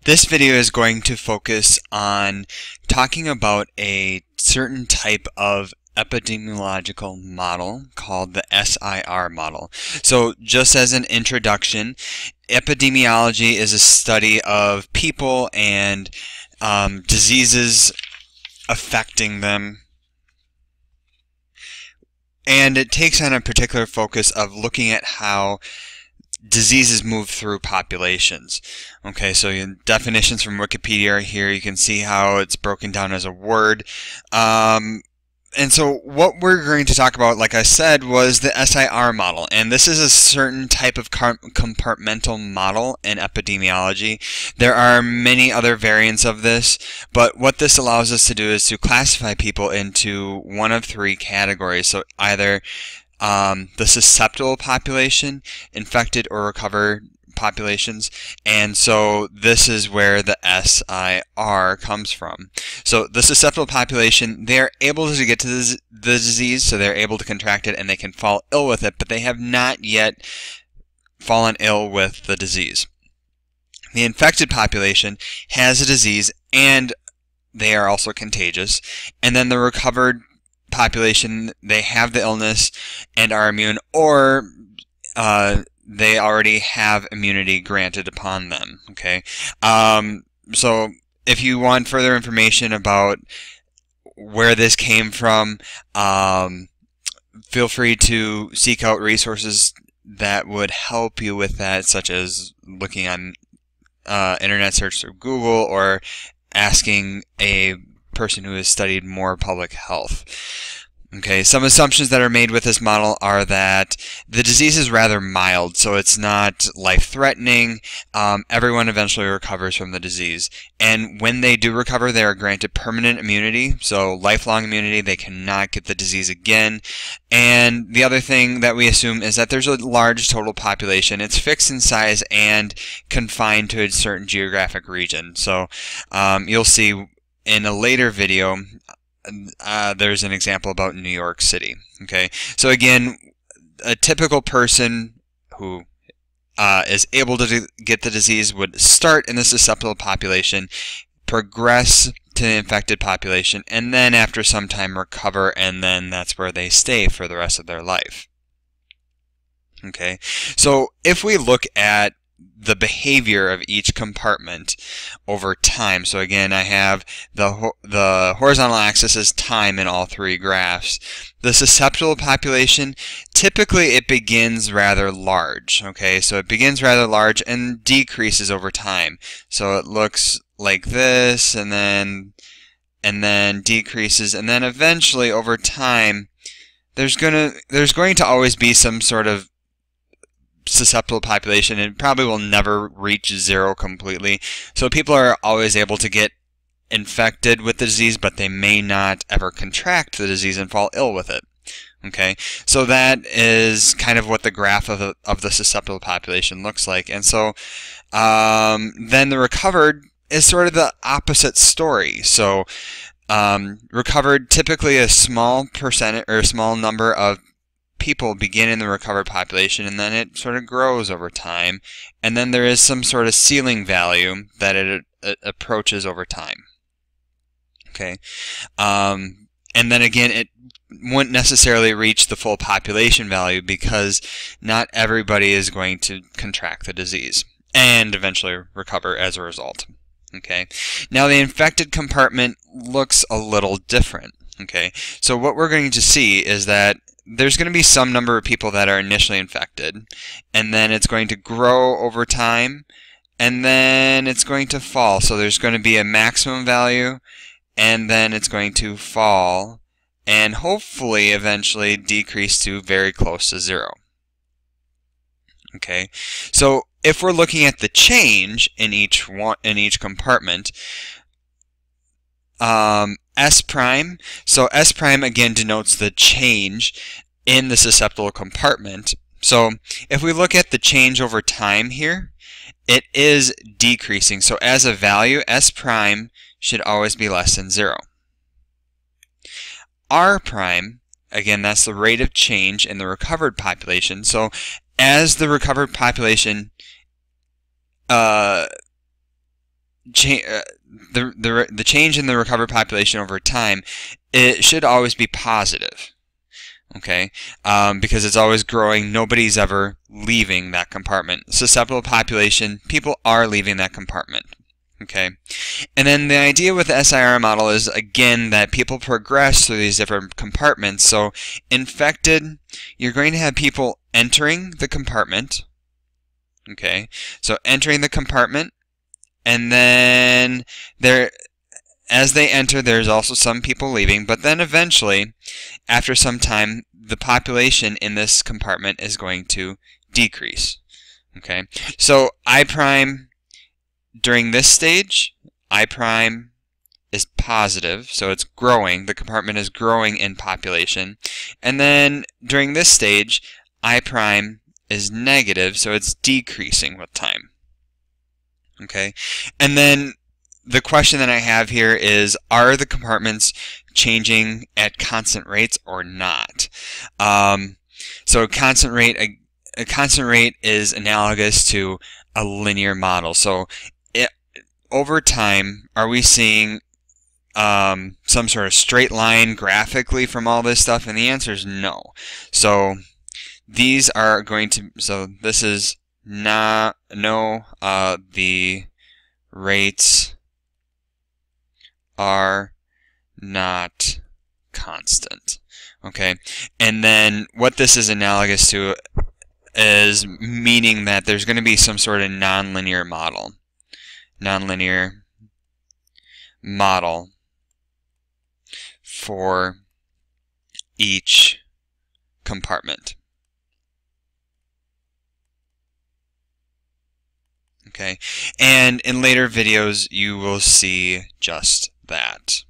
This video is going to focus on talking about a certain type of epidemiological model called the SIR model. So just as an introduction, epidemiology is a study of people and diseases affecting them. And it takes on a particular focus of looking at how diseases move through populations. Okay, so definitions from Wikipedia are here. You can see how it's broken down as a word. And so what we're going to talk about, like I said, was the SIR model. And this is a certain type of compartmental model in epidemiology. There are many other variants of this, but what this allows us to do is to classify people into one of three categories. So either the susceptible population, infected or recovered populations, and so this is where the SIR comes from. So the susceptible population, they're able to get to the disease, so they're able to contract it and they can fall ill with it, but they have not yet fallen ill with the disease. The infected population has a disease and they are also contagious, and then the recovered population, they have the illness and are immune, or they already have immunity granted upon them. Okay, so if you want further information about where this came from, feel free to seek out resources that would help you with that, such as looking on internet search through Google or asking a person who has studied more public health. Okay, some assumptions that are made with this model are that the disease is rather mild, so it's not life-threatening. Everyone eventually recovers from the disease. And when they do recover, they are granted permanent immunity, so lifelong immunity. They cannot get the disease again. And the other thing that we assume is that there's a large total population. It's fixed in size and confined to a certain geographic region. So you'll see in a later video, there's an example about New York City. Okay, so again, a typical person who is able to get the disease would start in the susceptible population, progress to the infected population, and then after some time recover, and then that's where they stay for the rest of their life. Okay, so if we look at the behavior of each compartment over time. So again, I have the horizontal axis is time in all three graphs. The susceptible population, typically it begins rather large. Okay, so it begins rather large and decreases over time. So it looks like this, and then decreases, and then eventually over time, there's going to always be some sort of susceptible population. It probably will never reach zero completely. So people are always able to get infected with the disease, but they may not ever contract the disease and fall ill with it. Okay, so that is kind of what the graph of the susceptible population looks like. And so then the recovered is sort of the opposite story. So recovered, typically a small percentage or a small number of people begin in the recovered population, and then it sort of grows over time, and then there is some sort of ceiling value that it approaches over time. Okay, and then again, it wouldn't necessarily reach the full population value because not everybody is going to contract the disease and eventually recover as a result. Okay, now the infected compartment looks a little different. Okay, so what we're going to see is that there's going to be some number of people that are initially infected, and then it's going to grow over time, and then it's going to fall. So there's going to be a maximum value, and then it's going to fall, and hopefully eventually decrease to very close to zero. Okay, so if we're looking at the change in each compartment, S prime. So S prime again denotes the change in the susceptible compartment. So if we look at the change over time here, it is decreasing. So as a value, S prime should always be less than 0. R prime, again, that's the rate of change in the recovered population. So as the recovered population the change in the recovered population over time, it should always be positive. Okay, because it's always growing. Nobody's ever leaving that compartment. Susceptible population, people are leaving that compartment. Okay, and then the idea with the SIR model is, again, that people progress through these different compartments. So infected, you're going to have people entering the compartment. Okay, so entering the compartment, and then as they enter, there's also some people leaving, but then eventually, after some time, the population in this compartment is going to decrease. Okay, so I prime during this stage, I prime is positive, so it's growing. The compartment is growing in population. And then during this stage, I prime is negative, so it's decreasing with time. Okay, and then the question that I have here is, are the compartments changing at constant rates or not? So a constant rate is analogous to a linear model. So over time, are we seeing some sort of straight line graphically from all this stuff? And the answer is no. So these are going to, so this is the rates are not constant. Okay, and then what this is analogous to is meaning that there's going to be some sort of nonlinear model for each compartment. Okay, and in later videos you will see just that.